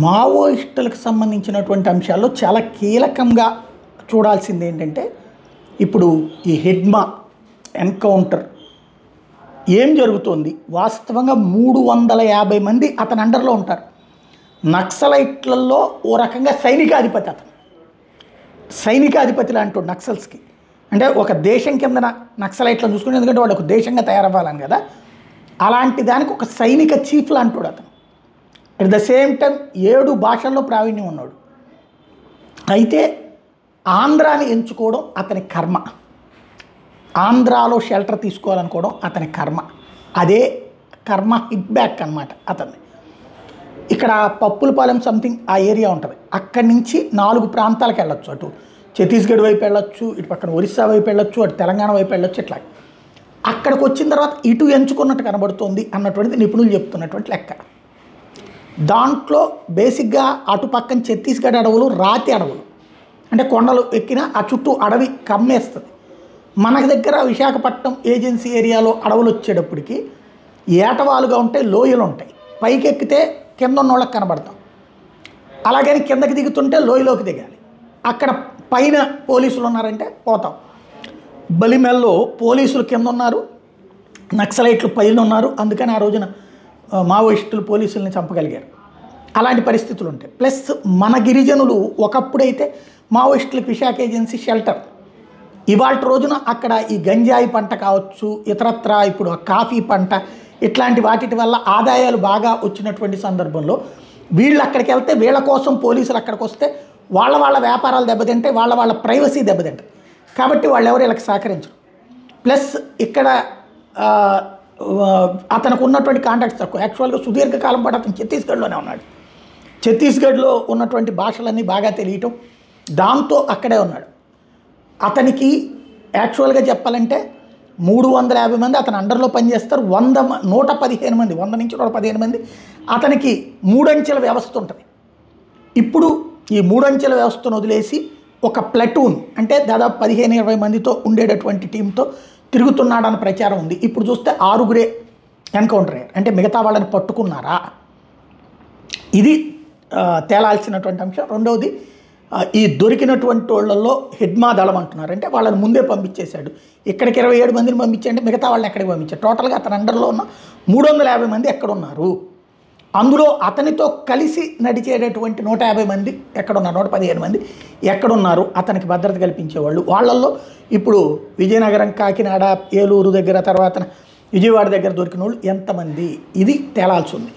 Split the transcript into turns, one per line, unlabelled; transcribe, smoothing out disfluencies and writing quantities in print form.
మావోయిస్టులకు సంబంధించినటువంటి అంశాల్లో చాలా కీలకంగా చూడాల్సింది ఏంటంటే, ఇప్పుడు ఈ హిడ్మా ఎన్కౌంటర్ ఏం జరుగుతోంది? వాస్తవంగా 350 మంది అతని అండర్లో ఉంటారు. నక్సలైట్లలో ఓ రకంగా సైనికాధిపతి అతను. సైనికాధిపతి లాంటి నక్సల్స్కి అంటే ఒక దేశం కింద నక్సలైట్లను చూసుకుంటే, ఎందుకంటే వాళ్ళు ఒక దేశంగా తయారవ్వాలని కదా, అలాంటి దానికి ఒక సైనిక చీఫ్ లాంటి అతను. అట్ ద సేమ్ టైం 7 భాషల్లో ప్రావీణ్యం ఉన్నాడు. అయితే ఆంధ్రాని ఎంచుకోవడం అతని కర్మ, ఆంధ్రాలో షెల్టర్ తీసుకోవాలనుకోవడం అతని కర్మ. అదే కర్మ హిట్ బ్యాక్ అనమాట అతన్ని. ఇక్కడ పప్పులపాలెం సంథింగ్ ఆ ఏరియా ఉంటుంది. అక్కడి నుంచి 4 ప్రాంతాలకు వెళ్ళొచ్చు. అటు ఛత్తీస్గఢ్ వైపు వెళ్ళొచ్చు, ఇటు పక్కన ఒరిస్సా వైపు వెళ్ళొచ్చు, అటు తెలంగాణ వైపు వెళ్ళొచ్చు. ఇట్లా అక్కడికి వచ్చిన తర్వాత ఇటు ఎంచుకున్నట్టు కనబడుతుంది అన్నటువంటిది నిపుణులు చెప్తున్నటువంటి లెక్క. దాంట్లో బేసిక్గా అటు పక్కన ఛత్తీస్గఢ్ అడవులు రాతి అడవులు, అంటే కొండలు ఎక్కిన ఆ చుట్టూ అడవి కమ్మేస్తుంది. మన దగ్గర విశాఖపట్నం ఏజెన్సీ ఏరియాలో అడవులు వచ్చేటప్పటికి ఏటవాలుగా ఉంటాయి, లోయలు ఉంటాయి. పైకి ఎక్కితే కింద ఉన్న వాళ్ళకి కనబడతాం, అలాగని కిందకి దిగుతుంటే లోయలోకి దిగాలి. అక్కడ పైన పోలీసులు ఉన్నారంటే పోతాం. బలిమెల్లో పోలీసులు కింద ఉన్నారు, నక్సలైట్లు పైన ఉన్నారు. అందుకని ఆ రోజున మావోయిస్టులు పోలీసుల్ని చంపగలిగారు. అలాంటి పరిస్థితులు ఉంటాయి. ప్లస్ మన గిరిజనులు ఒకప్పుడైతే మావోయిస్టులకు విశాఖ ఏజెన్సీ షెల్టర్. ఇవాళ రోజున అక్కడ ఈ గంజాయి పంట కావచ్చు, ఇతరత్ర ఇప్పుడు కాఫీ పంట, ఇట్లాంటి వాటి వల్ల ఆదాయాలు బాగా వచ్చినటువంటి సందర్భంలో వీళ్ళు అక్కడికి వెళ్తే, వీళ్ళ కోసం పోలీసులు అక్కడికి వస్తే వాళ్ళ వ్యాపారాలు దెబ్బతింటే, వాళ్ళ ప్రైవసీ దెబ్బతింటాయి. కాబట్టి వాళ్ళు ఎవరు వీళ్ళకి సహకరించరు. ప్లస్ ఇక్కడ అతనికి ఉన్నటువంటి కాంటాక్ట్స్ తక్కువ. యాక్చువల్గా సుదీర్ఘకాలం పాటు అతను ఛత్తీస్గఢ్లోనే ఉన్నాడు. ఛత్తీస్గఢ్లో ఉన్నటువంటి భాషలన్నీ బాగా తెలియటం, దాంతో అక్కడే ఉన్నాడు. అతనికి యాక్చువల్గా చెప్పాలంటే 350 మంది అతని అండర్లో పనిచేస్తారు. 115 మంది, 100 నుంచి 115 మంది అతనికి 3 అంచెల వ్యవస్థ ఉంటుంది. ఇప్పుడు ఈ 3 అంచెల వ్యవస్థను వదిలేసి ఒక ప్లటూన్, అంటే దాదాపు 15-20 మందితో ఉండేటటువంటి టీంతో తిరుగుతున్నాడన్న ప్రచారం ఉంది. ఇప్పుడు చూస్తే 6 ఎన్కౌంటర్ అయ్యారు. అంటే మిగతా వాళ్ళని పట్టుకున్నారా? ఇది తేలాల్సినటువంటి అంశం. రెండవది, ఈ దొరికినటువంటి వాళ్ళల్లో హిడ్మా దళం అంటున్నారు. అంటే వాళ్ళని ముందే పంపించేశాడు. ఇక్కడికి 27 మందిని పంపించండి, మిగతా వాళ్ళని ఎక్కడికి పంపించారు. టోటల్గా అతని అండర్లో ఉన్న 350 మంది ఎక్కడున్నారు? అందులో అతనితో కలిసి నడిచేటటువంటి 150 మంది ఎక్కడున్నారు? 115 మంది ఎక్కడున్నారు? అతనికి భద్రత కల్పించేవాళ్ళు. వాళ్ళల్లో ఇప్పుడు విజయనగరం, కాకినాడ, ఏలూరు దగ్గర, తర్వాత విజయవాడ దగ్గర దొరికిన వాళ్ళు ఎంతమంది? ఇది తేలాల్సి ఉంది.